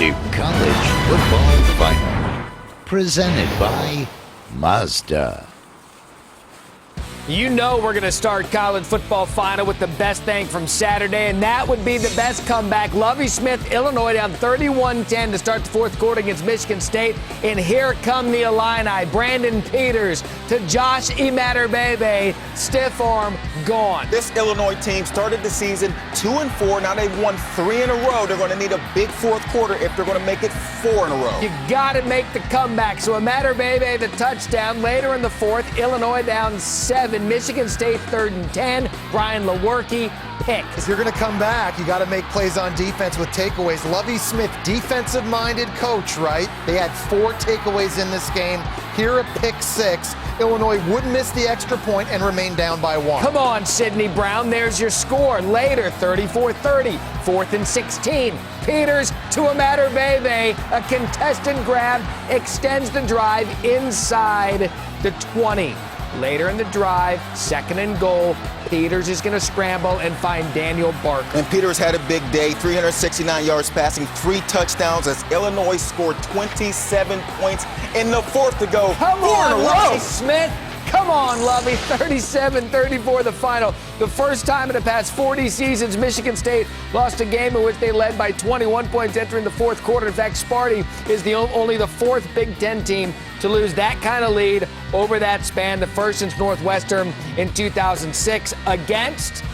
to College Football Final, presented by Mazda. You know we're going to start college football final with the best thing from Saturday, and that would be the best comeback. Lovie Smith, Illinois down 31-10 to start the fourth quarter against Michigan State. And here come the Illini. Brandon Peters to Josh Imatorbhebhe. Stiff arm, gone. This Illinois team started the season 2-4. Now they've won 3 in a row. They're going to need a big fourth quarter if they're going to make it 4 in a row. You got to make the comeback. So Imatorbhebhe, the touchdown. Later in the fourth, Illinois down 7. Michigan State 3rd and 10. Brian Lewerke pick. If you're going to come back, you got to make plays on defense with takeaways. Lovie Smith, defensive-minded coach, right? They had 4 takeaways in this game. Here a pick 6. Illinois wouldn't miss the extra point and remain down by 1. Come on, Sidney Brown. There's your score. Later, 34-30. 4th and 16. Peters to Imatorbhebhe. A contested grab extends the drive inside the 20. Later in the drive, 2nd and goal. Peters is going to scramble and find Daniel Barker. And Peters had a big day, 369 yards passing, 3 touchdowns as Illinois scored 27 points in the fourth to go. Come on, Lovie Smith. Come on, Lovie. 37-34 the final. The first time in the past 40 seasons, Michigan State lost a game in which they led by 21 points entering the fourth quarter. In fact, Sparty is only the 4th Big Ten team to lose that kind of lead over that span, the first since Northwestern in 2006 against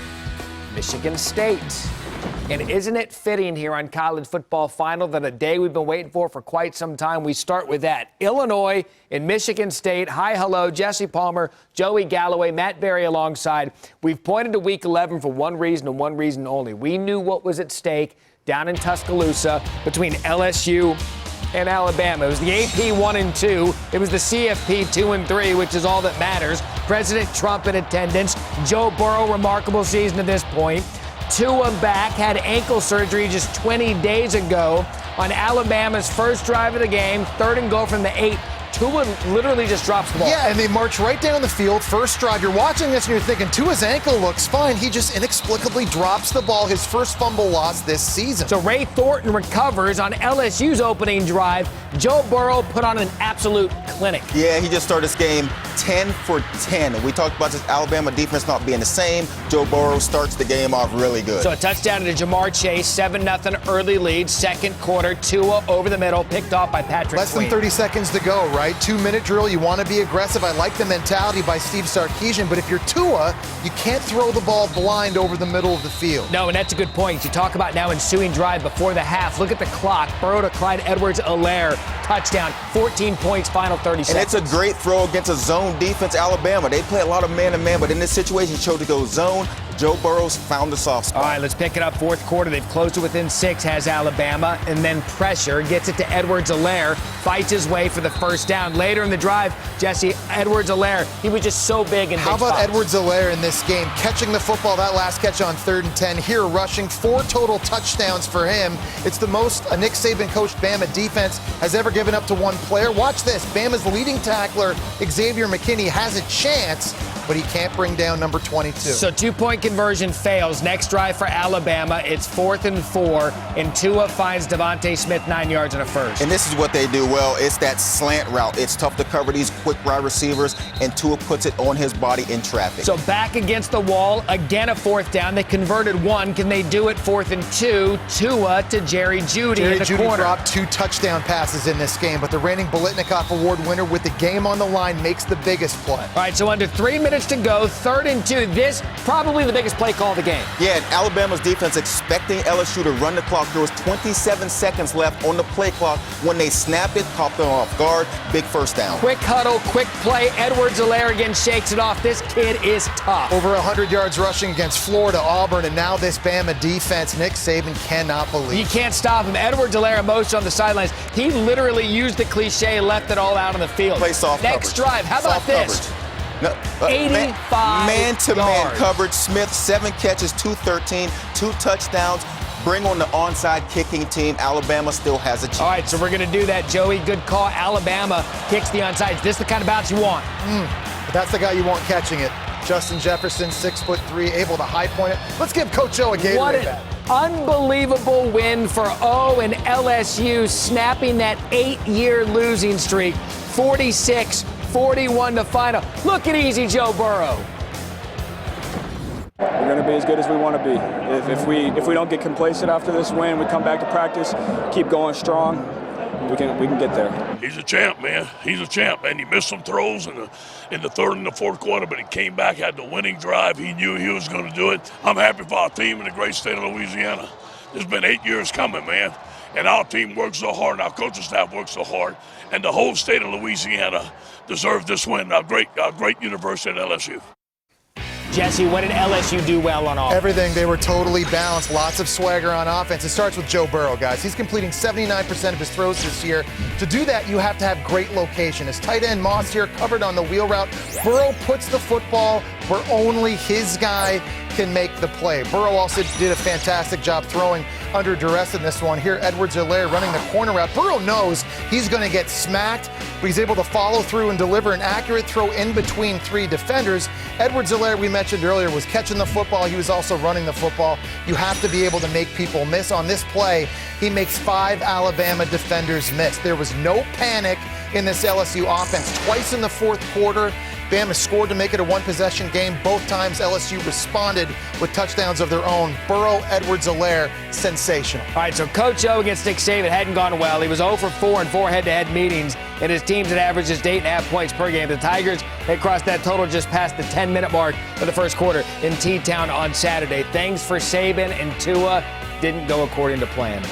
Michigan State. And isn't it fitting here on College Football Final that a day we've been waiting for quite some time? We start with that. Illinois and Michigan State. Hi, hello, Jesse Palmer, Joey Calaway, Matt Berry alongside. We've pointed to Week 11 for one reason and one reason only. We knew what was at stake down in Tuscaloosa between LSU and Alabama. It was the AP 1 and 2. It was the CFP 2 and 3, which is all that matters. President Trump in attendance. Joe Burrow, remarkable season at this point. Tua back, had ankle surgery just 20 days ago on Alabama's first drive of the game, 3rd and goal from the 8. Tua literally just drops the ball. Yeah, and they march right down the field. First drive, you're watching this and you're thinking, Tua's ankle looks fine. He just inexplicably drops the ball, his first fumble loss this season. So Ray Thornton recovers on LSU's opening drive. Joe Burrow put on an absolute clinic. Yeah, he just started this game 10 for 10. We talked about this Alabama defense not being the same. Joe Burrow starts the game off really good. So a touchdown to Jamar Chase, 7-0 early lead. Second quarter, Tua over the middle, picked off by Patrick Less than 30 seconds to go, right? 2-minute drill, you want to be aggressive. I like the mentality by Steve Sarkisian, but if you're Tua, you can't throw the ball blind over the middle of the field. No, and that's a good point. You talk about now ensuing drive before the half. Look at the clock. Burrow to Clyde Edwards-Helaire. Touchdown, 14 points, final 30 seconds. And it's a great throw against a zone defense, Alabama. They play a lot of man-to-man, but in this situation, he chose to go zone. Joe Burrow's found the soft spot. All right, let's pick it up. Fourth quarter, they've closed it within 6, has Alabama, and then pressure, gets it to Edwards-Helaire, fights his way for the first down. Later in the drive, Jesse, Edwards-Helaire, he was just so big in How about Edwards-Helaire in this game? Catching the football, that last catch on 3rd and 10. Here, rushing 4 total touchdowns for him. It's the most a Nick Saban-coached Bama defense has ever given up to one player. Watch this. Bama's leading tackler, Xavier McKinney, has a chance, but he can't bring down number 22. So 2-point conversion fails. Next drive for Alabama, it's 4th and 4, and Tua finds Devontae Smith 9 yards and a first. And this is what they do well. It's that slant route. It's tough to cover these quick wide receivers, and Tua puts it on his body in traffic. So back against the wall, again a 4th down. They converted 1. Can they do it 4th and 2? Tua to Jerry Jeudy in the corner. Dropped 2 touchdown passes in this game, but the reigning Biletnikoff Award winner with the game on the line makes the biggest play. All right, so under 3 minutes to go, 3rd and 2. This probably the biggest play call of the game. Yeah, Alabama's defense expecting LSU to run the clock. There was 27 seconds left on the play clock. When they snapped it, caught them off guard. Big first down. Quick huddle, quick play. Edwards-Helaire again shakes it off. This kid is tough. Over 100 yards rushing against Florida, Auburn, and now this Bama defense. Nick Saban cannot believe. You can't stop him. Edwards-Helaire motion on the sidelines. He literally used the cliche and left it all out on the field. Play soft Next coverage. drive. How about Soft this? coverage. No, 85 man-to-man yards. coverage. Smith, 7 catches, 213, 2 touchdowns. Bring on the onside kicking team. Alabama still has a chance. All right, so we're going to do that. Joey, good call. Alabama kicks the onside. Is this the kind of bounce you want? But that's the guy you want catching it. Justin Jefferson, 6'3", able to high point it. Let's give Coach O a Gatorade back. Unbelievable win for O and LSU, snapping that 8-year losing streak. 46-41 to final. Look at easy Joe Burrow. We're going to be as good as we want to be. If we don't get complacent after this win, we come back to practice, keep going strong, we can get there. He's a champ, man. He's a champ, and he missed some throws in the third and the fourth quarter, but he came back, had the winning drive. He knew he was going to do it. I'm happy for our team in the great state of Louisiana. It's been 8 years coming, man, and our team works so hard, and our coaching staff works so hard, and the whole state of Louisiana deserves this win. Our great university at LSU. Jesse, what did LSU do well on offense? Everything. They were totally balanced. Lots of swagger on offense. It starts with Joe Burrow, guys. He's completing 79% of his throws this year. To do that, you have to have great location. His tight end Moss here covered on the wheel route. Burrow puts the football where only his guy can make the play. Burrow also did a fantastic job throwing under duress in this one. Here, Edwards-Helaire running the corner route. Burrow knows he's going to get smacked, but he's able to follow through and deliver an accurate throw in between three defenders. Edwards-Helaire, we mentioned earlier, was catching the football. He was also running the football. You have to be able to make people miss. On this play, he makes 5 Alabama defenders miss. There was no panic in this LSU offense. Twice in the fourth quarter, Bama scored to make it a one-possession game. Both times LSU responded with touchdowns of their own. Burrow, Edwards-Helaire, sensational. All right, so Coach O against Nick Saban hadn't gone well. He was 0 for 4 in 4 head-to-head meetings, and his teams had averaged just 8.5 points per game. The Tigers had crossed that total just past the 10-minute mark of the first quarter in T-Town on Saturday. Things for Saban and Tua didn't go according to plan.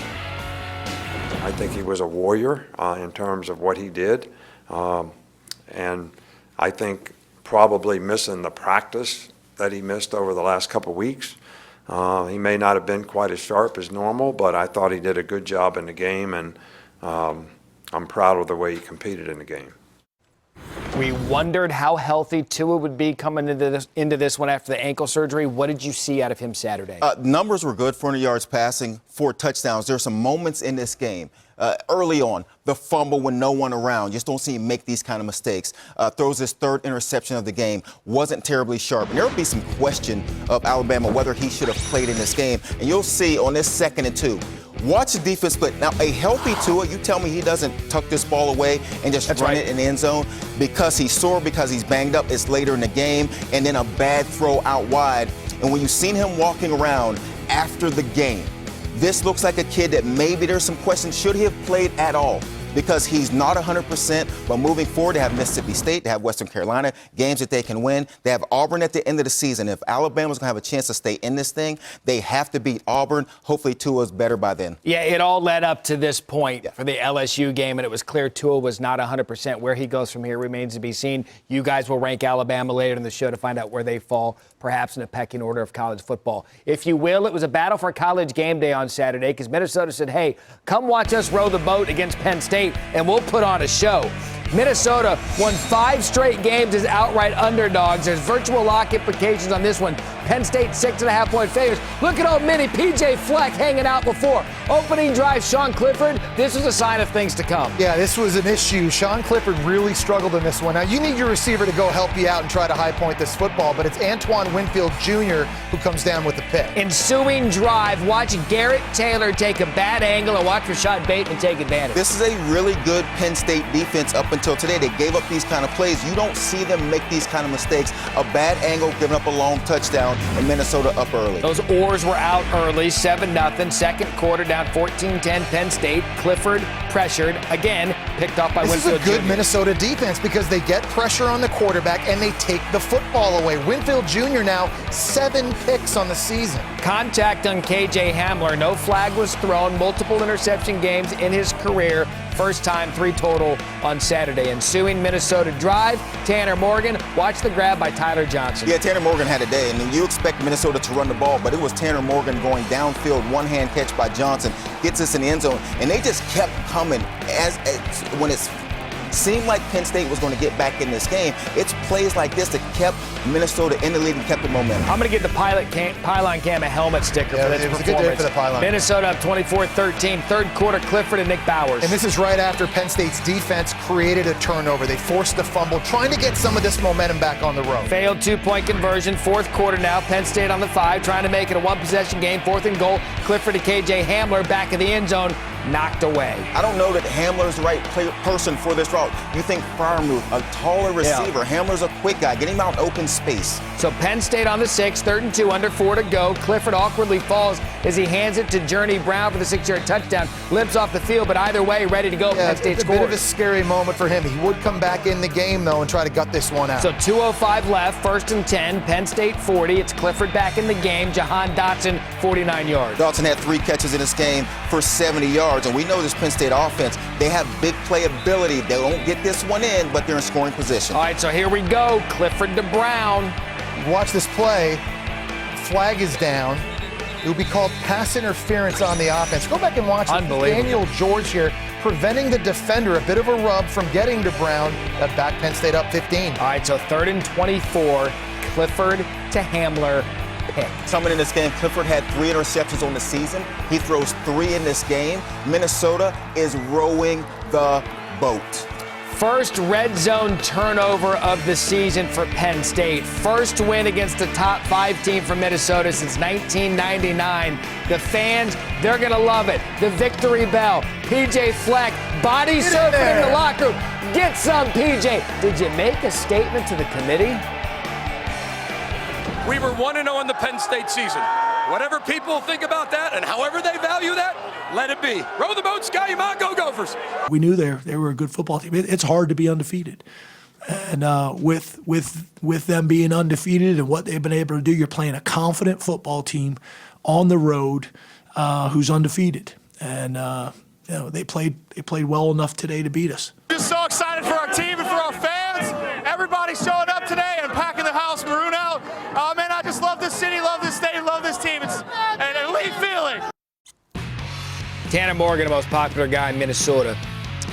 I think he was a warrior in terms of what he did, and I think probably missing the practice that he missed over the last couple of weeks. He may not have been quite as sharp as normal, but I thought he did a good job in the game, and I'm proud of the way he competed in the game. We wondered how healthy Tua would be coming into this one after the ankle surgery. What did you see out of him Saturday? Numbers were good, 400 yards passing, 4 touchdowns. There are some moments in this game. Early on, the fumble when no one around. You just don't see him make these kind of mistakes. Throws his 3rd interception of the game. Wasn't terribly sharp. And there will be some question of Alabama whether he should have played in this game. And you'll see on this 2nd and 2. Watch the defense split. Now, a healthy Tua, you tell me he doesn't tuck this ball away and just run it in the end zone because he's sore, because he's banged up. It's later in the game. And then a bad throw out wide. And when you've seen him walking around after the game, this looks like a kid that maybe there's some questions. Should he have played at all? Because he's not 100%, but moving forward, they have Mississippi State, they have Western Carolina, games that they can win. They have Auburn at the end of the season. If Alabama's going to have a chance to stay in this thing, they have to beat Auburn. Hopefully Tua's better by then. Yeah, it all led up to this point for the LSU game, and it was clear Tua was not 100%. Where he goes from here remains to be seen. You guys will rank Alabama later in the show to find out where they fall, perhaps in a pecking order of college football. If you will, it was a battle for college game day on Saturday because Minnesota said, hey, come watch us row the boat against Penn State, and we'll put on a show. Minnesota won 5 straight games as outright underdogs. There's virtual lock implications on this one. Penn State 6.5-point favorites. Look at old mini PJ Fleck hanging out before. Opening drive, Sean Clifford. This was a sign of things to come. Yeah, this was an issue. Sean Clifford really struggled in this one. Now, you need your receiver to go help you out and try to high point this football, but it's Antoine Winfield Jr. who comes down with the pick. Ensuing drive, watch Garrett Taylor take a bad angle and watch Rashad Bateman take advantage. This is a really good Penn State defense up until today. They gave up these kind of plays. You don't see them make these kind of mistakes. A bad angle, giving up a long touchdown, and Minnesota up early. Those oars were out early, 7-0. Second quarter down 14-10 Penn State. Clifford pressured, again, picked off by Winfield Jr. This is a good Minnesota defense because they get pressure on the quarterback and they take the football away. Winfield Jr. now 7 picks on the season. Contact on KJ Hamler. No flag was thrown. Multiple interception games in his career. First time, 3 total on Saturday. Ensuing Minnesota drive, Tanner Morgan. Watch the grab by Tyler Johnson. Yeah, Tanner Morgan had a day, and you expect Minnesota to run the ball, but it was Tanner Morgan going downfield, one-hand catch by Johnson, gets us in the end zone, and they just kept coming as when it's Seemed like Penn State was going to get back in this game. It's plays like this that kept Minnesota in the lead and kept the momentum. I'm going to give the Pylon Cam a helmet sticker for this it was performance. a good day for the Pylon. Minnesota up 24-13. Third quarter, Clifford and Nick Bowers. And this is right after Penn State's defense created a turnover. They forced a fumble, trying to get some of this momentum back on the road. Failed two-point conversion. Fourth quarter now. Penn State on the 5, trying to make it a one-possession game. Fourth and goal. Clifford to KJ Hamler, back of the end zone, knocked away. I don't know that Hamler's the right person for this route. You think Freiermuth, a taller receiver. Yeah. Hamler's a quick guy. Get him out in open space. So Penn State on the 6, 3rd and 2, under 4 to go. Clifford awkwardly falls as he hands it to Journey Brown for the 6-yard touchdown. Limps off the field, but either way, ready to go. Penn State it's a scores. bit of a scary moment for him. He would come back in the game, though, and try to gut this one out. So 2:05 left, 1st and 10, Penn State 40. It's Clifford back in the game. Jahan Dotson, 49 yards. Dotson had 3 catches in this game for 70 yards, and we know this Penn State offense, they have big play ability. They won't get this one in, but they're in scoring position. All right, so here we go. Clifford to Brown. Watch this play. Flag is down. It will be called pass interference on the offense. Go back and watch it. Unbelievable. Daniel George here preventing the defender, a bit of a rub from getting to Brown. That back Penn State up 15. All right, so 3rd and 24. Clifford to Hamler. Pick. Coming in this game, Clifford had 3 interceptions on the season. He throws 3 in this game. Minnesota is rowing the boat. First red zone turnover of the season for Penn State. First win against the top 5 team from Minnesota since 1999. The fans, they're going to love it. The victory bell. PJ Fleck, body surfing in the locker room. Get some, PJ. Did you make a statement to the committee? We were 1-0 in the Penn State season. Whatever people think about that and however they value that, let it be. Row the boat, Sky, go Gophers. We knew they were a good football team. It's hard to be undefeated. And with them being undefeated and what they've been able to do, you're playing a confident football team on the road who's undefeated. And they played well enough today to beat us. Just so excited for our team and for our fans. Everybody showing up today and packing the house maroon out. Oh man, I just love this city, love this state, love this team. It's an elite feeling. Tanner Morgan, the most popular guy in Minnesota.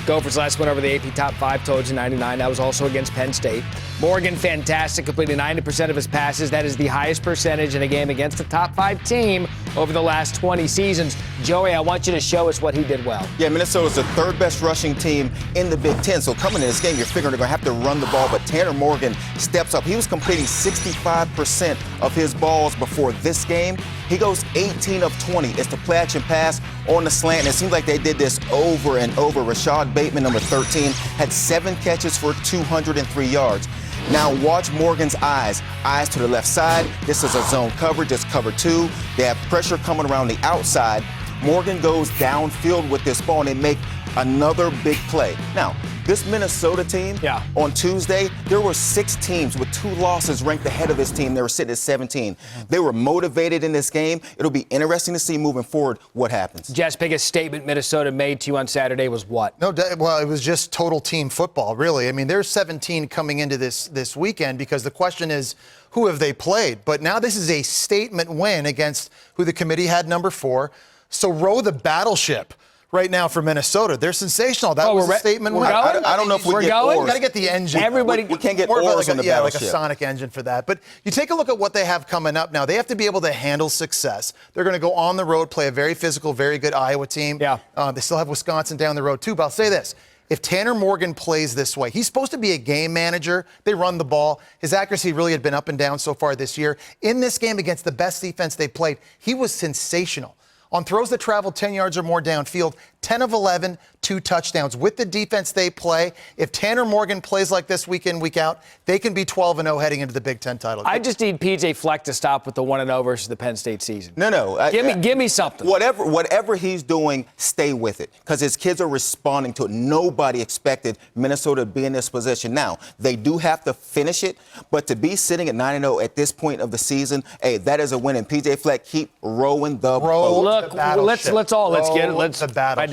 Gophers last win over the AP Top 5, told you 99. That was also against Penn State. Morgan, fantastic, completing 90% of his passes. That is the highest percentage in a game against a top 5 team over the last 20 seasons. Joey, I want you to show us what he did well. Yeah, Minnesota's the 3rd best rushing team in the Big Ten. So coming in this game, you're figuring they're going to have to run the ball, but Tanner Morgan steps up. He was completing 65% of his balls before this game. He goes 18 of 20. It's the play action pass on the slant, and it seems like they did this over and over. Rashad Bateman, number 13, had 7 catches for 203 yards. Now watch Morgan's eyes. Eyes to the left side. This is a zone coverage. It's cover 2. They have pressure coming around the outside. Morgan goes downfield with this ball, and they make another big play. Now, this Minnesota team, on Tuesday, there were 6 teams with 2 losses ranked ahead of this team. They were sitting at 17. They were motivated in this game. It'll be interesting to see moving forward what happens. Jess, biggest statement Minnesota made to you on Saturday was what? Well, it was just total team football, really. I mean, there's 17 coming into this weekend because the question is, who have they played? But now this is a statement win against who the committee had number 4. So row the battleship right now for Minnesota. They're sensational. That was a statement win. I don't know if we get oars. We've got to get the engine. Everybody, we can't get oars on the battleship. Like a sonic engine for that. But you take a look at what they have coming up now. They have to be able to handle success. They're going to go on the road, play a very physical, very good Iowa team. Yeah. They still have Wisconsin down the road, too. But I'll say this. If Tanner Morgan plays this way, he's supposed to be a game manager. They run the ball. His accuracy really had been up and down so far this year. In this game against the best defense they played, he was sensational. On throws that travel 10 yards or more downfield, 10 of 11, 2 touchdowns. With the defense they play, if Tanner Morgan plays like this week in, week out, they can be 12-0 heading into the Big Ten title. I just need PJ Fleck to stop with the 1-0 versus the Penn State season. No. Give me something. Whatever he's doing, stay with it, because his kids are responding to it. Nobody expected Minnesota to be in this position. Now, they do have to finish it, but to be sitting at 9-0 at this point of the season, hey, that is a win. And PJ Fleck, keep rowing the boat. Let's get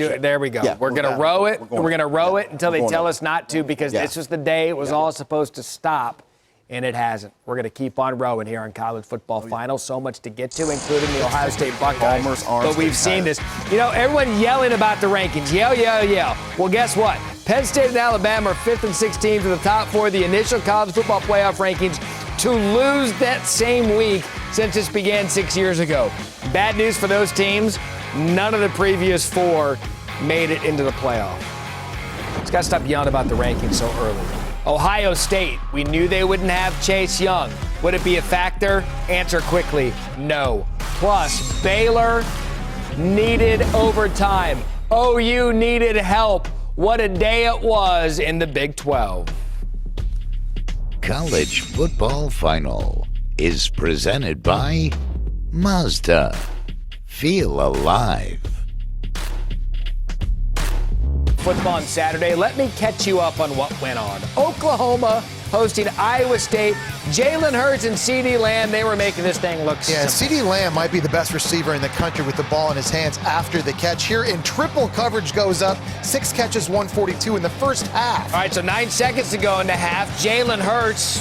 it. There we go. Yeah, we're gonna row it. We're gonna row it until they tell us not to, because this was the day it was all supposed to stop, and it hasn't. We're gonna keep on rowing here on college football finals. So much to get to, including the Ohio State Buckeyes. But we've seen this. You know, everyone yelling about the rankings. Yell. Well, guess what? Penn State and Alabama are 5th and 6 teams in the top 4 of the initial college football playoff rankings to lose that same week since this began 6 years ago. Bad news for those teams, none of the previous 4 made it into the playoff. Just got to stop yelling about the rankings so early. Ohio State, we knew they wouldn't have Chase Young. Would it be a factor? Answer quickly, no. Plus, Baylor needed overtime. OU needed help. What a day it was in the Big 12. College Football Final is presented by Mazda. Feel alive. Football on Saturday. Let me catch you up on what went on. Oklahoma hosting Iowa State. Jalen Hurts and CeeDee Lamb, they were making this thing look simple. CeeDee Lamb might be the best receiver in the country with the ball in his hands after the catch. Here in triple coverage goes up. 6 catches, 142 in the first half. All right, so 9 seconds to go in the half. Jalen Hurts,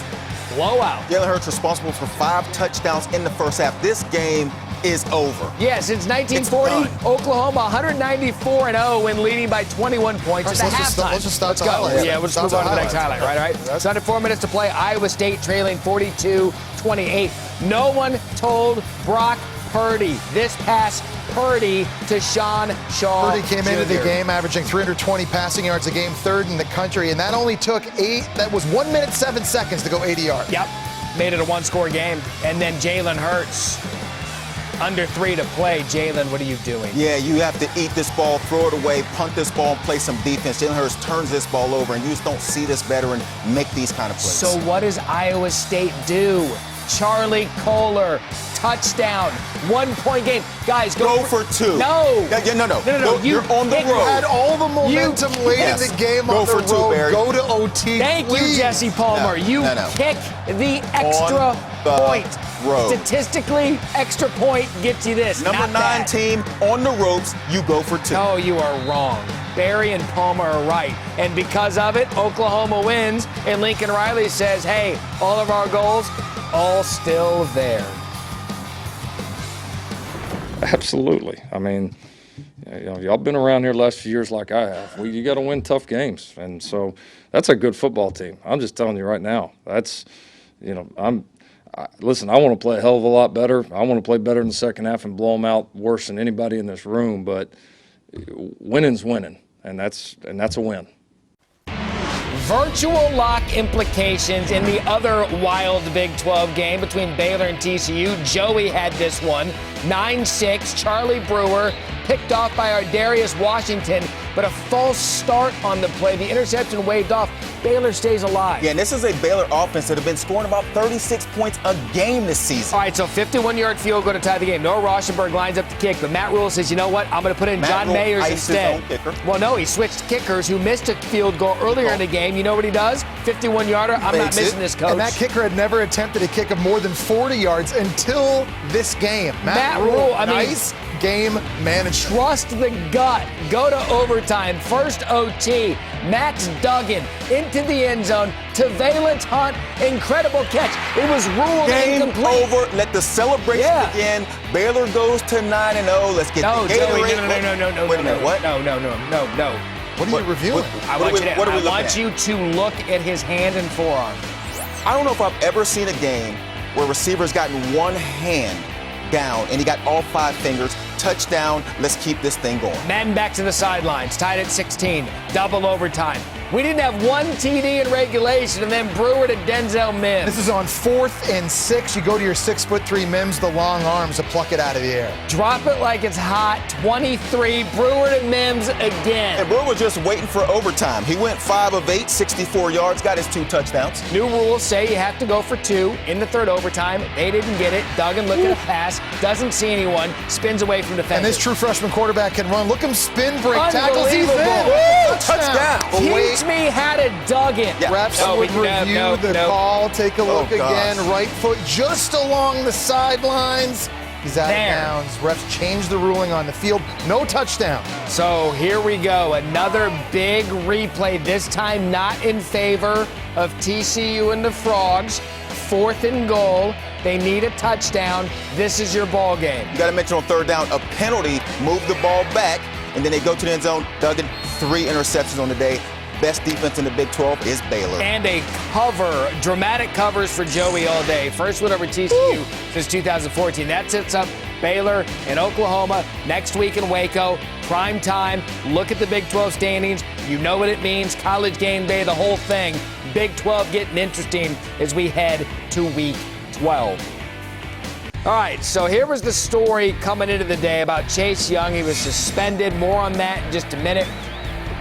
blowout. Jalen Hurts responsible for 5 touchdowns in the first half. This game is over. Yeah, since 1940, Oklahoma 194-0 when leading by 21 points at halftime. Let's just start Let's the go. highlights. Yeah, we'll just move on to the next highlight, right? It's under 4 minutes to play. Iowa State trailing 42-28. No one told Brock Purdy this pass. Purdy to Sean Shaw. Purdy came into the game averaging 320 passing yards a game, 3rd in the country, and that only took 1 minute 7 seconds to go 80 yards. Yep, made it a 1-score game. And then Jalen Hurts. Under 3 to play. Jalen, what are you doing? Yeah, you have to eat this ball, throw it away, punt this ball, and play some defense. Jalen Hurts turns this ball over, and you just don't see this veteran make these kind of plays. So what does Iowa State do? Charlie Kohler, touchdown, 1-point game. Guys, go for 2. No. No. You're on the road. You had all the momentum late in the game on the road. Barry. Go to OT. Thank you, Jesse Palmer. You kick the extra point. Road. Statistically, extra point gets you this. Number 9 team on the ropes, you go for 2. No, you are wrong. Barry and Palmer are right. And because of it, Oklahoma wins. And Lincoln Riley says, hey, all of our goals, all still there. Absolutely. I mean, y'all been around here the last few years like I have. You got to win tough games. And so that's a good football team. I'm just telling you right now. That's, listen, I want to play a hell of a lot better. I want to play better in the second half and blow them out worse than anybody in this room. But winning's winning, and that's a win. Virtual lock implications in the other wild Big 12 game between Baylor and TCU. Joey had this one, 9-6. Charlie Brewer picked off by our Darius Washington, but a false start on the play. The interception waved off. Baylor stays alive. Yeah, and this is a Baylor offense that have been scoring about 36 points a game this season. All right, so 51-yard field goal to tie the game. Noah Rauschenberg lines up the kick, but Matt Rule says, you know what, I'm going to put in John Mayers instead. Well, no, he switched kickers who missed a field goal earlier in the game. You know what he does? 51-yarder. I'm not missing this, coach. And that kicker had never attempted a kick of more than 40 yards until this game. Matt Rule, nice game management. Trust the gut. Go to overtime. First OT. Max Duggan into the end zone to Valence Hunt. Incredible catch. It was ruled game incomplete. Over. Let the celebration begin. Baylor goes to 9-0. Let's get the Gatorade. No. Wait a minute. What? No. What are you reviewing? I want you to look at his hand and forearm. I don't know if I've ever seen a game where a receiver's gotten one hand down and he got all 5 fingers. Touchdown. Let's keep this thing going. Madden back to the sidelines, tied at 16. Double overtime. We didn't have 1 TD in regulation, and then Brewer to Denzel Mims. This is on 4th and 6. You go to your 6'3" Mims, the long arms to pluck it out of the air. Drop it like it's hot. 23. Brewer to Mims again. And Brewer was just waiting for overtime. He went 5 of 8, 64 yards, got his 2 touchdowns. New rules say you have to go for 2 in the 3rd overtime. They didn't get it. Duggan looking at a pass, doesn't see anyone, spins away from defenders. And this true freshman quarterback can run. Look him spin, break tackles. He's in. Touchdown. Teach me how to Duggan. Yeah. Refs would review the call. Take a look again. Right foot just along the sidelines. He's out of bounds. Refs changed the ruling on the field. No touchdown. So here we go. Another big replay. This time not in favor of TCU and the Frogs. 4th and goal. They need a touchdown. This is your ball game. You got to mention on 3rd down, a penalty, move the ball back, and then they go to the end zone. Duggan, 3 interceptions on the day. best defense in the Big 12 is Baylor. And a cover, dramatic covers for Joey all day. First one over TCU since 2014. That sets up Baylor and Oklahoma next week in Waco. Prime time. Look at the Big 12 standings. You know what it means. College game day, the whole thing. Big 12 getting interesting as we head to week 12. All right, so here was the story coming into the day about Chase Young. He was suspended. More on that in just a minute.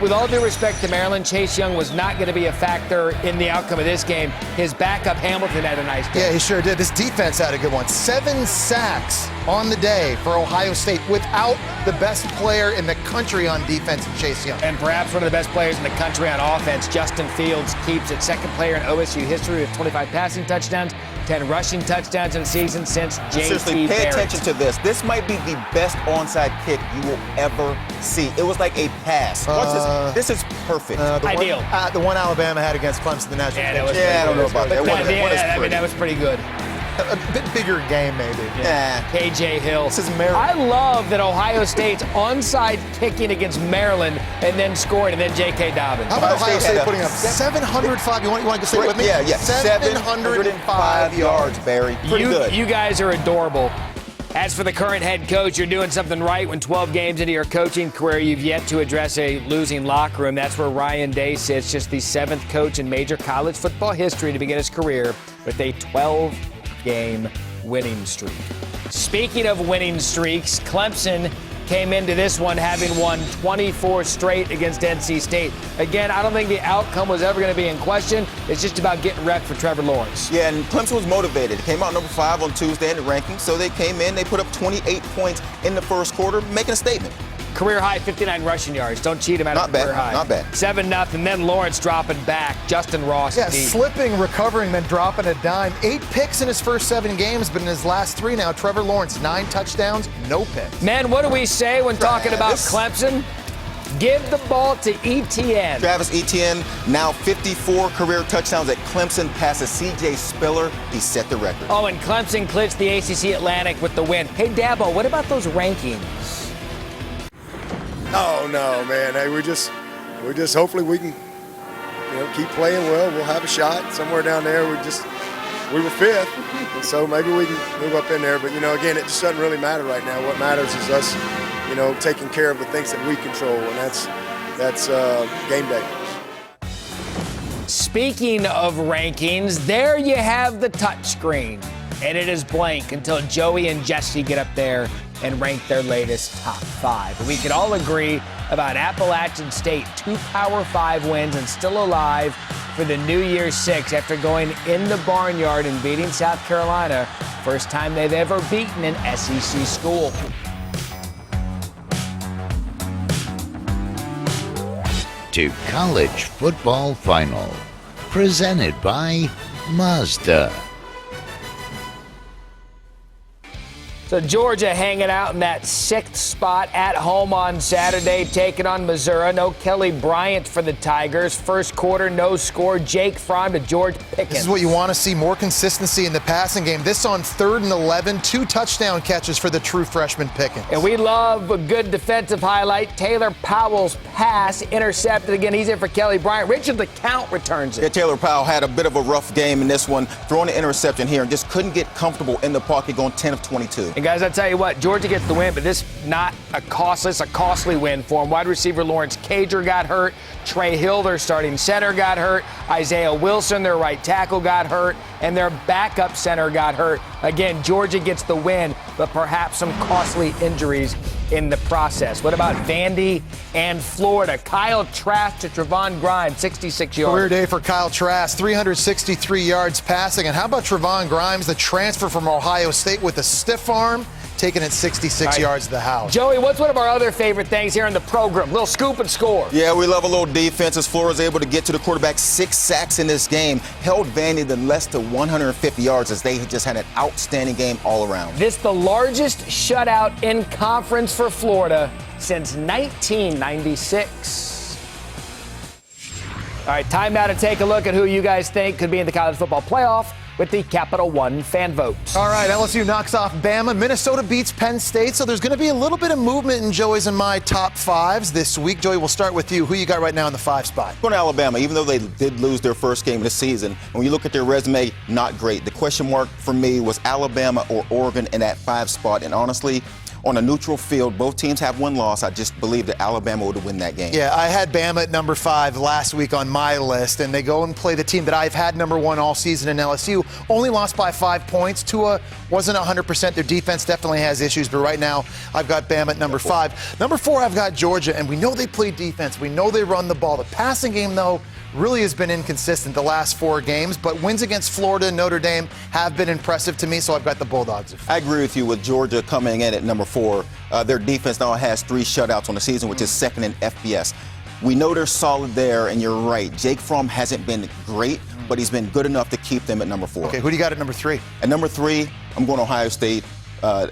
With all due respect to Maryland, Chase Young was not going to be a factor in the outcome of this game. His backup, Hamilton, had a nice game. Yeah, he sure did. This defense had a good one. 7 sacks on the day for Ohio State without the best player in the country on defense, Chase Young. And perhaps one of the best players in the country on offense, Justin Fields, keeps it. Second player in OSU history with 25 passing touchdowns, 10 rushing touchdowns in the season since J.T. Seriously, pay Barrett. attention to this. This might be the best onside kick you will ever see. It was like a pass. Watch this. This is perfect. Ideal. The one Alabama had against Clemson, the national championship. I don't know about that. I mean, that was pretty good. A bit bigger game, maybe. Yeah. KJ Hill. This is Maryland. I love that Ohio State's onside kicking against Maryland and then scoring, and then J.K. Dobbins. How about Ohio State putting up 705? You want to say it with me? Yeah. 705 yards, Barry. Pretty good. You guys are adorable. As for the current head coach, you're doing something right when 12 games into your coaching career, you've yet to address a losing locker room. That's where Ryan Day sits, just the 7th coach in major college football history to begin his career with a 12-game winning streak. Speaking of winning streaks, Clemson came into this one having won 24 straight against NC State. Again, I don't think the outcome was ever going to be in question. It's just about getting wrecked for Trevor Lawrence. Yeah, and Clemson was motivated. It came out number 5 on Tuesday in the rankings, so they came in, they put up 28 points in the first quarter, making a statement. Career high 59 rushing yards. Don't cheat him out of career high. Not bad. 7-0. Then Lawrence dropping back. Justin Ross. Yeah, deep. slipping, recovering, then dropping a dime. 8 picks in his first 7 games, but in his last 3 now, Trevor Lawrence, 9 touchdowns, no picks. Man, what do we say when talking about Clemson? Give the ball to Etienne. Travis Etienne, now 54 career touchdowns at Clemson, passes C.J. Spiller. He set the record. Oh, and Clemson clinched the ACC Atlantic with the win. Hey, Dabo, what about those rankings? Oh no, man! Hey, we're just hopefully we can, keep playing well. We'll have a shot somewhere down there. We were 5th, and so maybe we can move up in there. But again, it just doesn't really matter right now. What matters is us, taking care of the things that we control, and that's game day. Speaking of rankings, there you have the touchscreen, and it is blank until Joey and Jesse get up there and rank their latest top 5. But we could all agree about Appalachian State, 2 Power 5 wins and still alive for the New Year's 6 after going in the barnyard and beating South Carolina. First time they've ever beaten an SEC school. To College Football Final, presented by Mazda. So Georgia hanging out in that 6th spot at home on Saturday, taking on Missouri. No Kelly Bryant for the Tigers. First quarter, no score. Jake Fromm to George Pickens. This is what you want to see, more consistency in the passing game. This on 3rd and 11, 2 touchdown catches for the true freshman Pickens. And we love a good defensive highlight. Taylor Powell's pass intercepted again. He's in for Kelly Bryant. Richard LeCount returns it. Yeah, Taylor Powell had a bit of a rough game in this one, throwing an interception here and just couldn't get comfortable in the pocket, going 10 of 22. And guys, I tell you what, Georgia gets the win, but this not a costly win for him. Wide receiver Lawrence Cager got hurt. Trey Hill, their starting center, got hurt. Isaiah Wilson, their right tackle, got hurt. And their backup center got hurt. Again, Georgia gets the win, but perhaps some costly injuries in the process. What about Vandy and Florida? Kyle Trask to Trevon Grimes, 66 yards. Career day for Kyle Trask, 363 yards passing. And how about Trevon Grimes, the transfer from Ohio State with a stiff arm, taking it 66 yards to the house. Joey, what's one of our other favorite things here in the program? Little scoop and score. Yeah, we love a little defense as Florida's able to get to the quarterback. 6 sacks in this game. Held Vandy to less than 150 yards as they just had an outstanding game all around. This the largest shutout in conference for Florida since 1996. All right, time now to take a look at who you guys think could be in the college football playoff. with the Capital One fan vote. All right, LSU knocks off Bama. Minnesota beats Penn State, so there's going to be a little bit of movement in Joey's and my top fives this week. Joey, we'll start with you. Who you got right now in the 5 spot? Going to Alabama, even though they did lose their first game of the season, when you look at their resume, not great. The question mark for me was Alabama or Oregon in that 5 spot, and honestly, on a neutral field, both teams have one loss. I just believe that Alabama would win that game. Yeah, I had Bama at number 5 last week on my list, and they go and play the team that I've had number 1 all season in LSU. Only lost by 5 points. Tua wasn't 100%. Their defense definitely has issues, but right now I've got Bama at number 5. Number 4, I've got Georgia, and we know they play defense. We know they run the ball. The passing game, though, really has been inconsistent the last 4 games, but wins against Florida and Notre Dame have been impressive to me, so I've got the Bulldogs. I agree with you with Georgia coming in at number 4. Their defense now has 3 shutouts on the season, which is second in FBS. We know they're solid there, and you're right. Jake Fromm hasn't been great, but he's been good enough to keep them at number 4. Okay, who do you got at number 3? At number 3, I'm going Ohio State.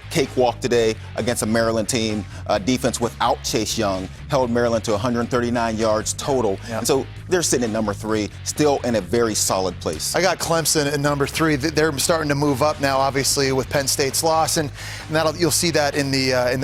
Cakewalk today against a Maryland team. Defense without Chase Young held Maryland to 139 yards total. Yep. And so they're sitting at number 3, still in a very solid place. I got Clemson at number 3. They're starting to move up now, obviously, with Penn State's loss, and you'll see that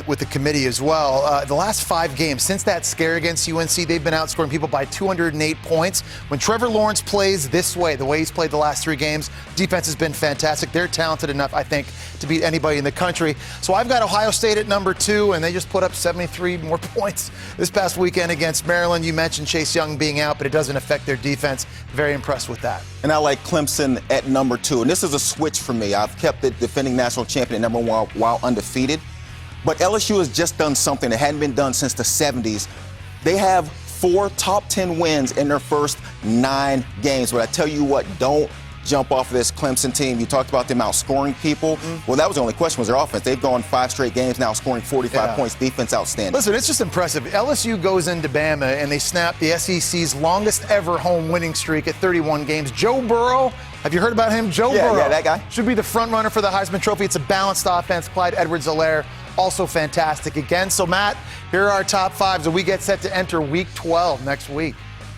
with the committee as well. The last 5 games since that scare against UNC, they've been outscoring people by 208 points. When Trevor Lawrence plays this way, the way he's played the last 3 games, defense has been fantastic. They're talented enough, I think, to beat anybody in the country. So I've got Ohio State at number 2, and they just put up 73 more points this past weekend against Maryland. You mentioned Chase Young being out, but it doesn't affect their defense. Very impressed with that. And I like Clemson at number 2. And this is a switch for me. I've kept the defending national champion at number 1 while undefeated. But LSU has just done something that hadn't been done since the 70s. They have 4 top 10 wins in their first 9 games. But I tell you what, don't jump off of this Clemson team. You talked about them outscoring people. Well, that was the only question, was their offense. They've gone 5 straight games now, scoring 45 points. Defense outstanding. Listen, it's just impressive. LSU goes into Bama, and they snap the SEC's longest ever home winning streak at 31 games. Joe Burrow, have you heard about him? Joe Burrow. Yeah, that guy. Should be the front runner for the Heisman Trophy. It's a balanced offense. Clyde Edwards-Helaire, also fantastic again. So, Matt, here are our top 5 as we get set to enter Week 12 next week.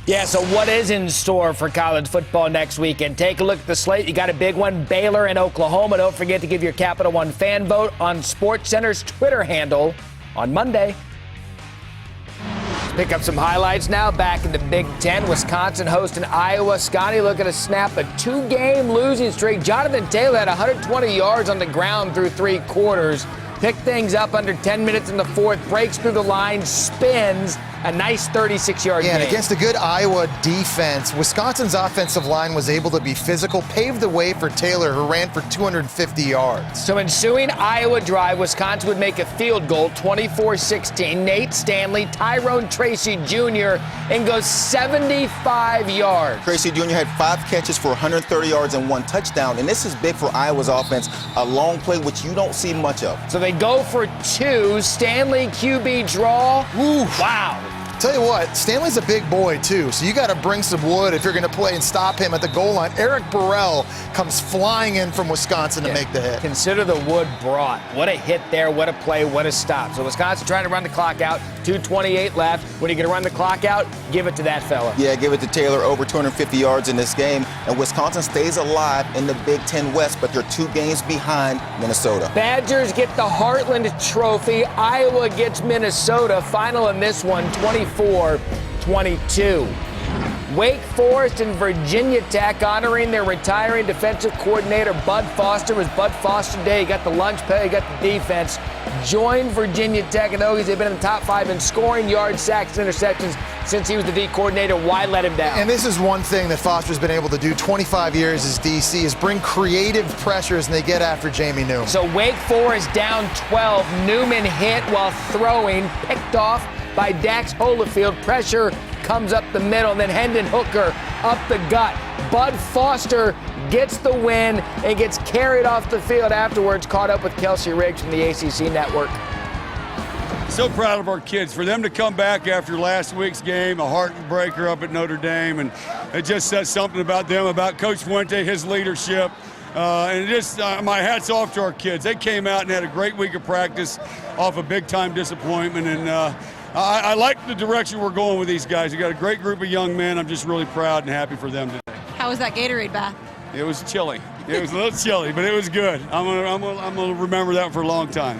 Yeah, so what is in store for college football next weekend? Take a look at the slate. You got a big one, Baylor and Oklahoma. Don't forget to give your Capital One fan vote on SportsCenter's Twitter handle on Monday. Let's pick up some highlights now. Back in the Big Ten, Wisconsin hosting Iowa. Scotty looking to snap a 2-game losing streak. Jonathan Taylor had 120 yards on the ground through 3 quarters. Picked things up under 10 minutes in the 4th, breaks through the line, spins, a nice 36-yard gain. And against a good Iowa defense, Wisconsin's offensive line was able to be physical, paved the way for Taylor, who ran for 250 yards. So ensuing Iowa drive, Wisconsin would make a field goal, 24-16. Nate Stanley, Tyrone Tracy Jr., and goes 75 yards. Tracy Jr. had 5 catches for 130 yards and 1 touchdown, and this is big for Iowa's offense, a long play which you don't see much of. So they go for 2. Stanley QB draw. Ooh, wow. Tell you what, Stanley's a big boy, too, so you got to bring some wood if you're going to play and stop him at the goal line. Eric Burrell comes flying in from Wisconsin to make the hit. Consider the wood brought. What a hit there, what a play, what a stop. So Wisconsin trying to run the clock out, 2:28 left. When you're going to run the clock out, give it to that fella. Yeah, give it to Taylor, over 250 yards in this game. And Wisconsin stays alive in the Big Ten West, but they're 2 games behind Minnesota. Badgers get the Heartland Trophy. Iowa gets Minnesota. Final in this one, 24-22. Wake Forest and Virginia Tech honoring their retiring defensive coordinator, Bud Foster. It was Bud Foster Day. He got the lunch pay, he got the defense. Joined Virginia Tech and Hokies. They've been in the top 5 in scoring, yards, sacks, and interceptions since he was the D coordinator. Why let him down? And this is one thing that Foster's been able to do 25 years as DC, is bring creative pressures, and they get after Jamie Newman. So Wake Forest down 12. Newman hit while throwing, picked off by Dax Holyfield. Pressure comes up the middle, and then Hendon Hooker up the gut. Bud Foster gets the win and gets carried off the field afterwards, caught up with Kelsey Riggs from the ACC Network. So proud of our kids. For them to come back after last week's game, a heartbreaker up at Notre Dame, and it just says something about them, about Coach Fuente, his leadership. And just my hat's off to our kids. They came out and had a great week of practice off a big-time disappointment, and I like the direction we're going with these guys. We got a great group of young men. I'm just really proud and happy for them today. How was that Gatorade bath? It was chilly. It was a little chilly, but it was good. I'm gonna remember that for a long time.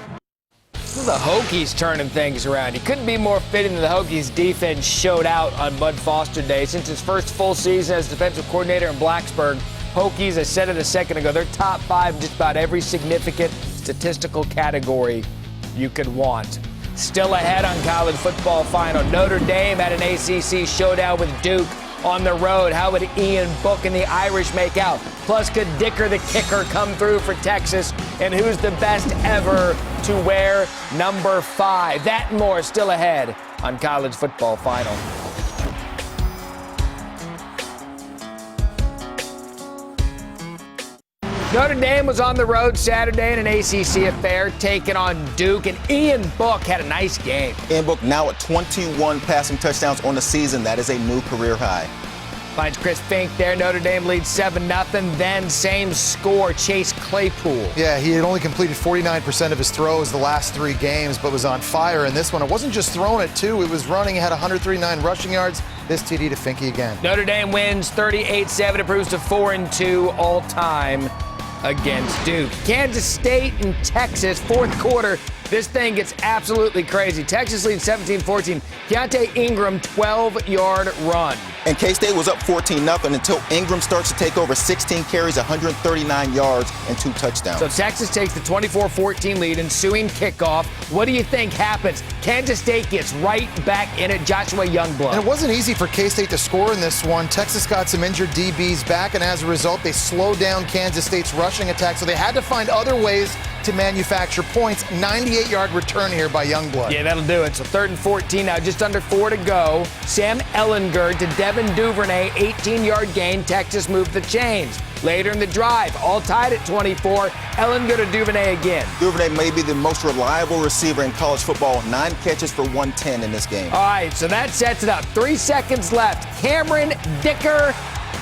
The Hokies turning things around. He couldn't be more fitting than the Hokies defense showed out on Bud Foster Day. Since his first full season as defensive coordinator in Blacksburg, Hokies, I said it a second ago, they're top 5 in just about every significant statistical category you could want. Still ahead on college football final. Notre Dame had an ACC showdown with Duke on the road. How would Ian Book and the Irish make out? Plus, could Dicker the kicker come through for Texas? And who's the best ever to wear number 5? That and more still ahead on college football final. Notre Dame was on the road Saturday in an ACC affair, taking on Duke, and Ian Book had a nice game. Ian Book now at 21 passing touchdowns on the season. That is a new career high. Finds Chris Fink there. Notre Dame leads 7-0. Then same score, Chase Claypool. Yeah, he had only completed 49% of his throws the last 3 games, but was on fire in this one. It wasn't just throwing it, too. It was running. It had 139 rushing yards. This TD to Finke again. Notre Dame wins 38-7. Improves to 4-2 all-time against Duke. Kansas State and Texas, fourth quarter. This thing gets absolutely crazy. Texas leads 17-14. Keontae Ingram, 12-yard run. And K-State was up 14-0 until Ingram starts to take over. 16 carries, 139 yards, and 2 touchdowns. So Texas takes the 24-14 lead, ensuing kickoff. What do you think happens? Kansas State gets right back in it. Joshua Youngblood. And it wasn't easy for K-State to score in this one. Texas got some injured DBs back, and as a result, they slowed down Kansas State's rushing attack, so they had to find other ways to manufacture points. 98-yard return here by Youngblood. Yeah, that'll do it. So 3rd and 14 now, just under 4 to go. Sam Ellinger to Devin Duvernay, 18-yard gain. Texas moved the chains. Later in the drive, all tied at 24. Ellinger to Duvernay again. Duvernay may be the most reliable receiver in college football. 9 catches for 110 in this game. All right, so that sets it up. 3 seconds left. Cameron Dicker,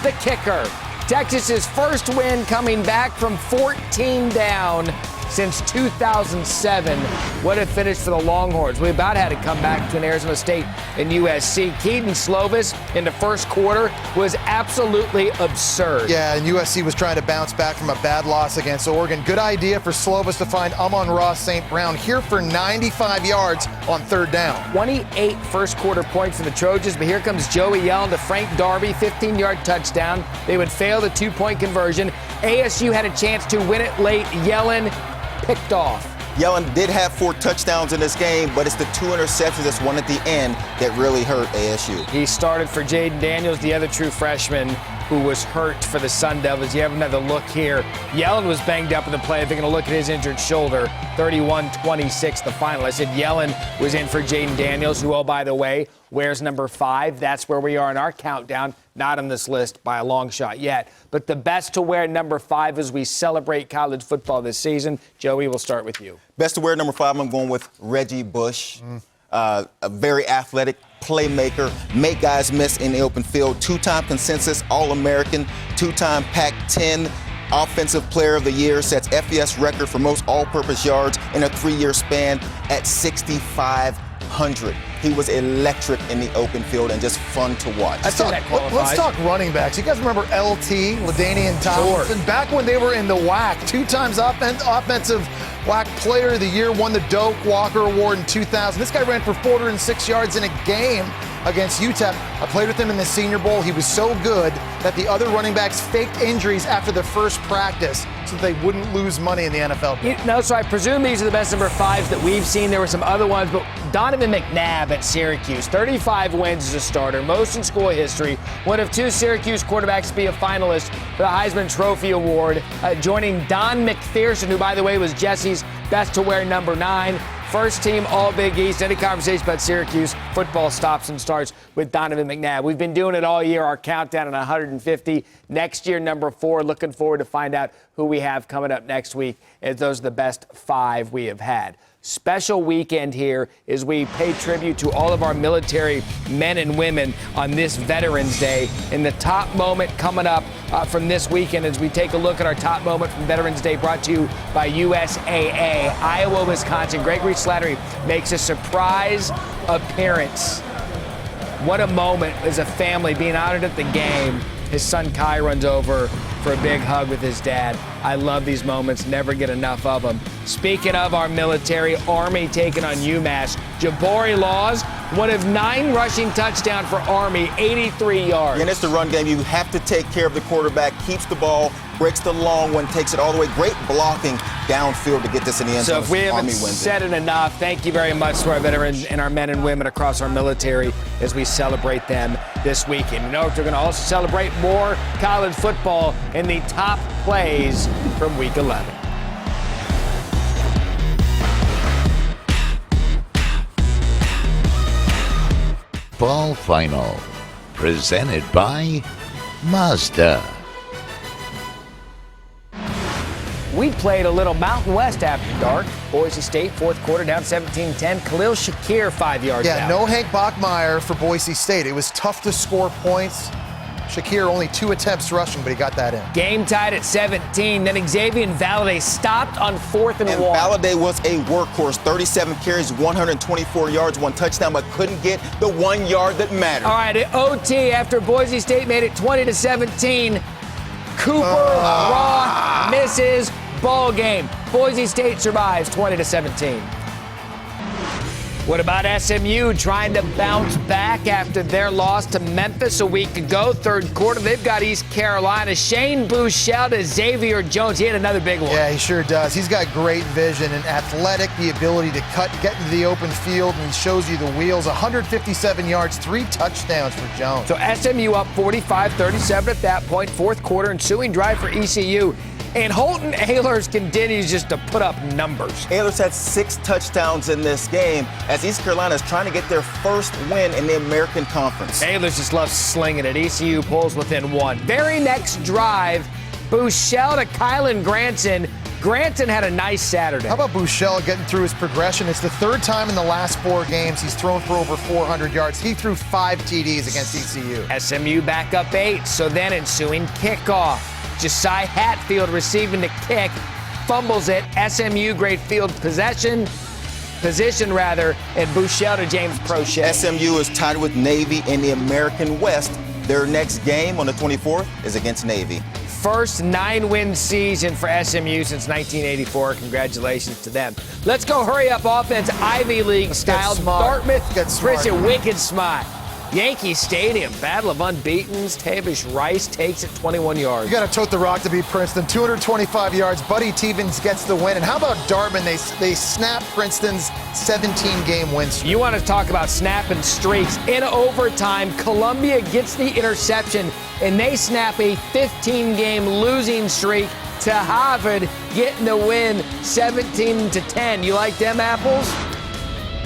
the kicker. Texas's first win coming back from 14 down since 2007. What a finish for the Longhorns. We about had to come back to an Arizona State and USC. Keaton Slovis in the first quarter was absolutely absurd. Yeah, and USC was trying to bounce back from a bad loss against Oregon. Good idea for Slovis to find Amon-Ra St. Brown here for 95 yards on 3rd down. 28 first quarter points for the Trojans, but here comes Joey Yellen to Frank Darby, 15-yard touchdown. They would fail the 2-point conversion. ASU had a chance to win it late. Yellen picked off. Yellen did have 4 touchdowns in this game, but it's the 2 interceptions, that's one at the end, that really hurt ASU. He started for Jaden Daniels, the other true freshman who was hurt for the Sun Devils. You have another look here. Yellen was banged up in the play. If you're going to look at his injured shoulder, 31-26 the final. I said Yellen was in for Jaden Daniels, who, oh, by the way, wears number 5. That's where we are in our countdown. Not on this list by a long shot yet. But the best to wear number 5 as we celebrate college football this season. Joey, we'll start with you. Best to wear number 5, I'm going with Reggie Bush. A very athletic playmaker, make guys miss in the open field. 2-time consensus All-American, 2-time Pac-10 Offensive Player of the Year, sets FBS record for most all-purpose yards in a 3-year span at 6,500. He was electric in the open field and just fun to watch. Let's talk running backs. You guys remember LT, LaDainian Tomlinson? Sure. Back when they were in the WAC, 2 times offensive WAC Player of the Year, won the Doak Walker Award in 2000. This guy ran for 406 yards in a game against UTEP. I played with him in the Senior Bowl. He was so good that the other running backs faked injuries after the first practice so they wouldn't lose money in the NFL. No, so I presume these are the best number 5s that we've seen. There were some other ones, but Donovan McNabb at Syracuse, 35 wins as a starter, most in school history, one of 2 Syracuse quarterbacks to be a finalist for the Heisman Trophy Award, joining Don McPherson, who, by the way, was Jesse's best to wear number 9. First team All Big East. Any conversation about Syracuse football stops and starts with Donovan McNabb. We've been doing it all year, our countdown at 150. Next year, number 4. Looking forward to find out who we have coming up next week, as those are the best 5 we have had. Special weekend here as we pay tribute to all of our military men and women on this Veterans Day. And the top moment coming up from this weekend as we take a look at our top moment from Veterans Day, brought to you by USAA. Iowa, Wisconsin. Gregory Slattery makes a surprise appearance. What a moment as a family being honored at the game. His son Kai runs over for a big hug with his dad. I love these moments, never get enough of them. Speaking of our military, Army taking on UMass. Jabari Laws, one of 9 rushing touchdowns for Army, 83 yards. And it's the run game. You have to take care of the quarterback, keeps the ball, breaks the long one, takes it all the way. Great blocking downfield to get this in the end zone. So if we haven't said it enough, thank you very much to our veterans and our men and women across our military as we celebrate them this weekend. You know, we're going to also celebrate more college football in the top plays from Week 11. Ball Final, presented by Mazda. We played a little Mountain West after dark. Boise State, fourth quarter, down 17-10. Khalil Shakir, 5 yards out. Yeah, no Hank Bachmeier for Boise State. It was tough to score points. Shakir only 2 attempts rushing, but he got that in. Game tied at 17. Then Xavier Valladay stopped on 4th and 1. Valladay was a workhorse. 37 carries, 124 yards, 1 touchdown, but couldn't get the 1 yard that mattered. All right, at OT, after Boise State made it 20-17, Cooper Raw misses. Ball game. Boise State survives 20-17. What about SMU trying to bounce back after their loss to Memphis a week ago? Third quarter, they've got East Carolina. Shane Buechele to Xavier Jones. He had another big one. Yeah, he sure does. He's got great vision and athletic, the ability to get into the open field, and he shows you the wheels. 157 yards, 3 touchdowns for Jones. So SMU up 45-37 at that point. Fourth quarter, ensuing drive for ECU. And Holton Ahlers continues just to put up numbers. Ahlers had 6 touchdowns in this game as East Carolina is trying to get their first win in the American Conference. Ahlers just loves slinging it. ECU pulls within 1. Very next drive, Buechele to Kylan Granson. Granson had a nice Saturday. How about Buechele getting through his progression? It's the 3rd time in the last 4 games he's thrown for over 400 yards. He threw 5 TDs against ECU. SMU back up 8, so then ensuing kickoff. Josiah Hatfield receiving the kick, fumbles it. SMU great field position, and Buechele to James Prochet. SMU is tied with Navy in the American West. Their next game on the 24th is against Navy. First 9-win season for SMU since 1984. Congratulations to them. Let's go hurry up offense, Ivy League style. Dartmouth, Princeton, wicked smart. Yankee Stadium, battle of unbeatens. Tavish Rice takes it 21 yards. You got to tote the rock to beat Princeton. 225 yards. Buddy Tevens gets the win. And how about Dartmouth? They snap Princeton's 17-game win streak. You want to talk about snapping streaks. In overtime, Columbia gets the interception, and they snap a 15-game losing streak to Harvard, getting the win 17-10. You like them apples?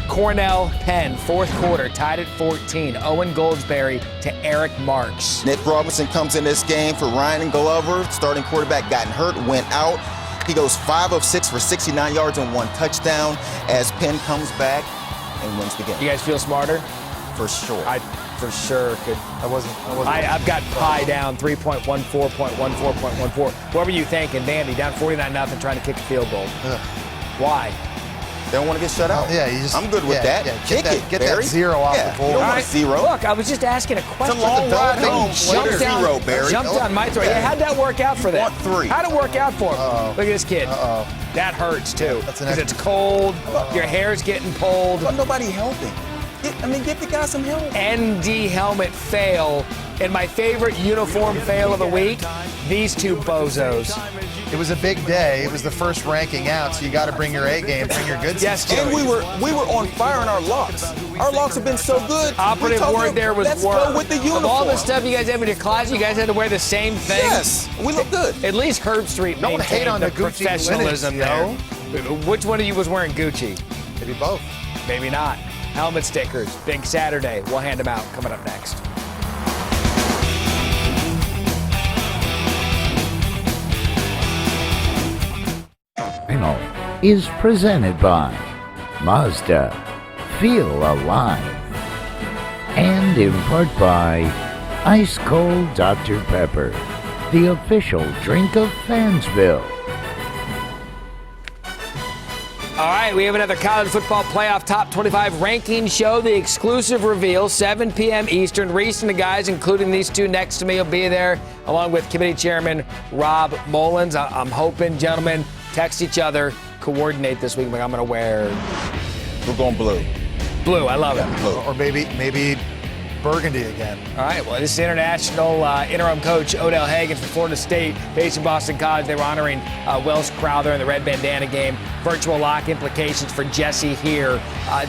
Cornell, Penn, fourth quarter, tied at 14. Owen Goldsberry to Eric Marks. Nick Robinson comes in this game for Ryan Glover. Starting quarterback got hurt, went out. He goes 5 of 6 for 69 yards and 1 touchdown as Penn comes back and wins the game. You guys feel smarter? For sure. I for sure could. I've got Pi down 3.14.14.14. What were you thinking, Dandy? Down 49-0, trying to kick a field goal. Why? They don't want to get shut out. I'm good with that. Get that 0 off the board. You don't want a 0. Look, I was just asking a question. It's a long ride home. Jumped down, 0, Barry. Jumped down my throat. Yeah, how'd that work out for them? Want 3. How'd it work out for them? Look at this kid. That hurts, too. Because it's cold. Your hair's getting pulled. But nobody helping. Get the guy some help. ND helmet fail. And my favorite uniform fail of the week, these 2 bozos. It was a big day. It was the first ranking out, so you got to bring your A game, bring your good stuff. And we were on fire in our locks. Our locks have been so good. Operative word there was let's work. Go with the uniform. Of all the stuff you guys have in your closet, you guys had to wear the same thing. Yes, we look good. At least Herbstreit Don't hate on the Gucci professionalism there. Which one of you was wearing Gucci? Maybe both. Maybe not. Helmet stickers, big Saturday. We'll hand them out. Coming up next. Final is presented by Mazda. Feel alive. And in part by Ice Cold Dr. Pepper, the official drink of Fansville. All right, we have another college football playoff top 25 ranking show, the exclusive reveal, 7 p.m. Eastern. Reese and the guys, including these two next to me, will be there, along with committee chairman Rob Mullins. I'm hoping, gentlemen, text each other, coordinate this week. Like, I'm going to wear... We're going blue. Blue, I love it. Blue. Or maybe burgundy again. All right, well, this is international interim coach Odell Haggins from Florida State, based in Boston College. They were honoring Wells Crowther in the red bandana game. Virtual lock implications for Jesse here.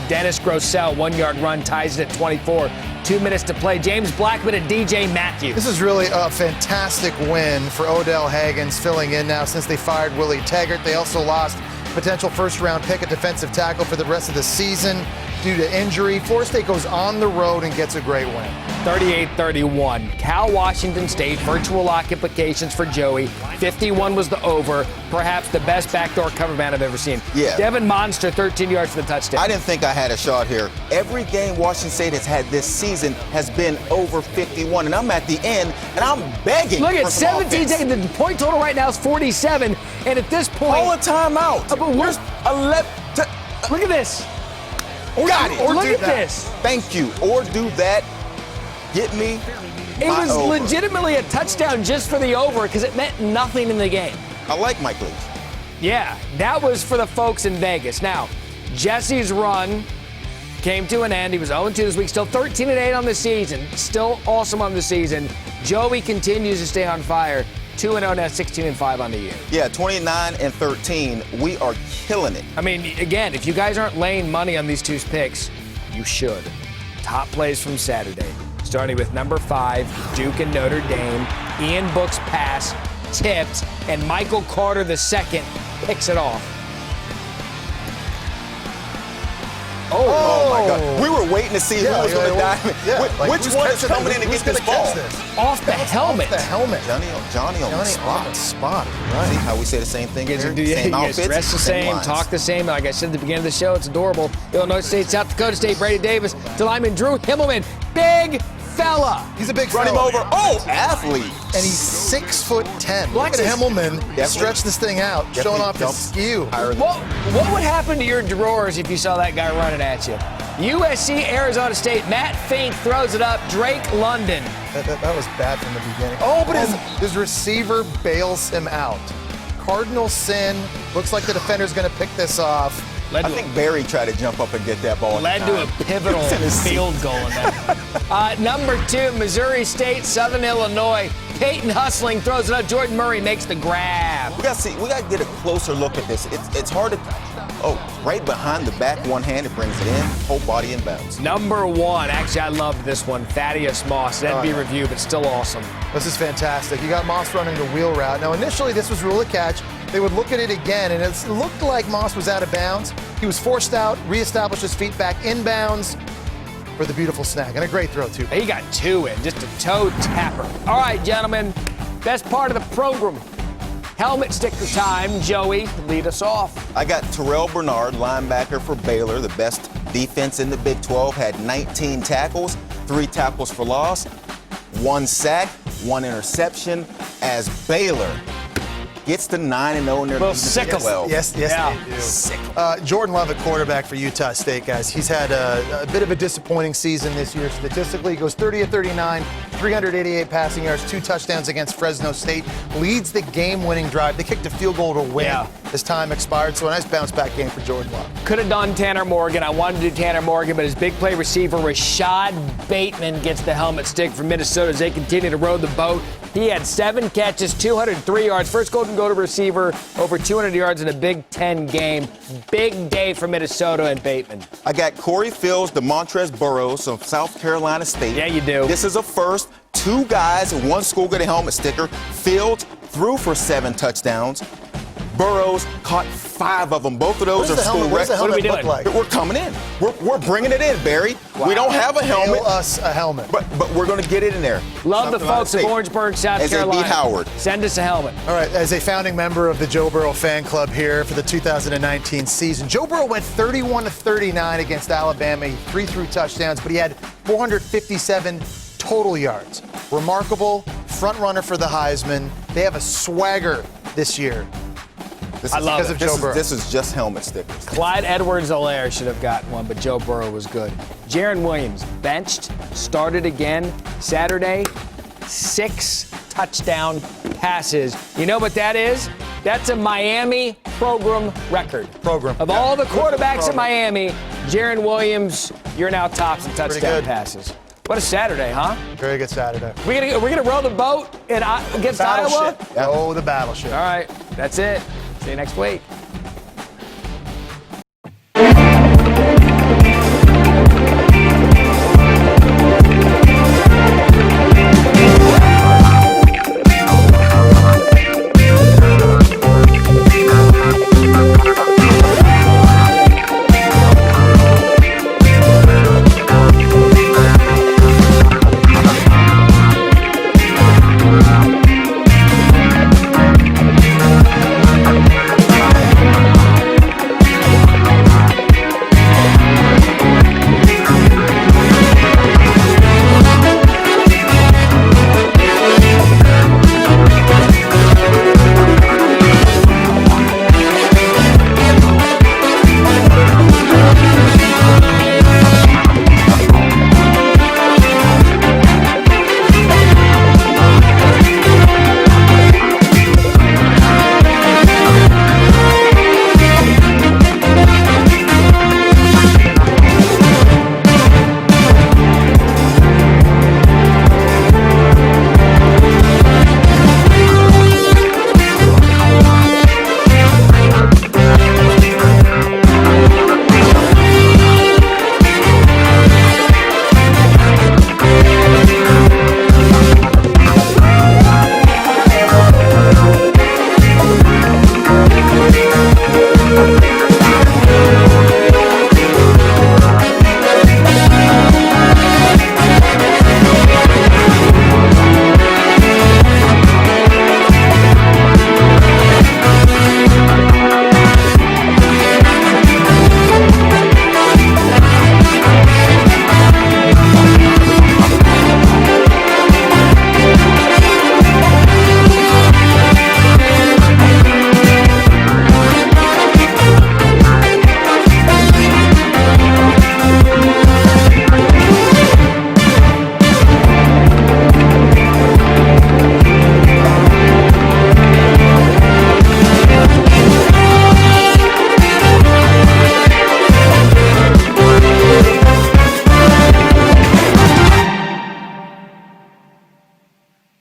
Dennis Grosell, 1-yard run, ties it at 24. 2 minutes to play. James Blackman and DJ Matthews. This is really a fantastic win for Odell Haggins, filling in now since they fired Willie Taggart. They also lost potential first-round pick at defensive tackle for the rest of the season due to injury. Florida State goes on the road and gets a great win. 38-31. Cal Washington State, virtual lock implications for Joey. 51 was the over. Perhaps the best backdoor cover man I've ever seen. Yeah. Devin Monster, 13 yards for the touchdown. I didn't think I had a shot here. Every game Washington State has had this season has been over 51, and I'm at the end, and I'm begging. Look at for some 17 offense. seconds. The point total right now is 47, and at this point... Call a timeout. But There's 11... Look at this. Got it. Or look at this. Thank you. Or do that. Get me. It was over. legitimately a touchdown just for the over because it meant nothing in the game. I like Mike Leach. Yeah, that was for the folks in Vegas. Now, Jesse's run came to an end. He was 0-2 this week, still 13-8 on the season. Still awesome on the season. Joey continues to stay on fire. 2-0 now, 16-5 on the year. Yeah, 29-13. We are killing it. I mean, again, if you guys aren't laying money on these two picks, you should. Top plays from Saturday. Starting with number 5, Duke and Notre Dame. Ian Book's pass, tipped, and Michael Carter II picks it off. Oh my God. We were waiting to see who was going to dive. Yeah, Which one is coming in to get this ball? Off the helmet. Off the helmet. Johnny on the spot. Right. See how we say the same thing here? You Same guys outfits, dress the same, lines. talk the same. Like I said at the beginning of the show, it's adorable. Illinois State, South Dakota State, Brady Davis, to lineman Drew Himmelman. Big fella. He's a big Run him fella. over. Oh, athlete. And he's 6'10". Look at Lexus. Himmelman stretch this thing out, showing off his skew. What would happen to your drawers if you saw that guy running at you? USC, Arizona State, Matt Fink throws it up. Drake London. That was bad from the beginning. Oh, but his receiver bails him out. Cardinal sin. Looks like the defender's going to pick this off. I think Barry tried to jump up and get that ball. Led to a pivotal field goal in that. Number 2, Missouri State, Southern Illinois. Peyton Hustling throws it up. Jordan Murray makes the grab. We got to get a closer look at this. It's hard to. Oh, right behind the back, one hand, it brings it in, whole body in bounds. Number 1, actually, I loved this one. Thaddeus Moss. That'd be review, but still awesome. This is fantastic. You got Moss running the wheel route. Now, initially, this was rule of catch. They would look at it again, and it looked like Moss was out of bounds. He was forced out, reestablished his feet back inbounds for the beautiful snag. And a great throw, too. He got 2 in, just a toe tapper. All right, gentlemen, best part of the program. Helmet sticker time. Joey, lead us off. I got Terrell Bernard, linebacker for Baylor, the best defense in the Big 12, had 19 tackles, 3 tackles for loss, 1 sack, 1 interception, as Baylor gets to 9-0 in their Well, sick of it. Yes, Yeah. they do. Sick. Jordan Love, at quarterback for Utah State, guys. He's had a bit of a disappointing season this year statistically. He goes 30-39, 388 passing yards, 2 touchdowns against Fresno State. Leads the game-winning drive. They kicked a field goal to win as time expired, so a nice bounce-back game for Jordan Love. Could have done Tanner Morgan. I wanted to do Tanner Morgan, but his big play receiver, Rashad Bateman, gets the helmet stick from Minnesota as they continue to row the boat. He had 7 catches, 203 yards. First Golden Goat receiver, over 200 yards in a Big Ten game. Big day for Minnesota and Bateman. I got Corey Fields, DeMontrez Burrows of South Carolina State. Yeah, you do. This is a first. 2 guys in one school get a helmet sticker. Fields threw for 7 touchdowns. Burrows caught 5 of them. Both of those are school records. What does the helmet look like? We're coming in. We're bringing it in, Barry. Wow. We don't have a helmet. Mail us a helmet. But we're going to get it in there. Love the folks of Orangeburg, South Carolina. As they beat Howard. Send us a helmet. All right, as a founding member of the Joe Burrow fan club here for the 2019 season, Joe Burrow went 31-39 against Alabama. He 3 threw touchdowns, but he had 457 total yards. Remarkable front runner for the Heisman. They have a swagger this year. This I is love because it. of Joe Burrow. This is just helmet stickers. Clyde Edwards-Helaire should have gotten one, but Joe Burrow was good. Jaron Williams benched, started again Saturday. 6 touchdown passes. You know what that is? That's a Miami program record. Of all the quarterbacks in Miami, Jaron Williams, you're now tops in touchdown passes. What a Saturday, huh? Very good Saturday. We're gonna row the boat against Iowa? Oh, the battleship. All right, that's it. See you next week.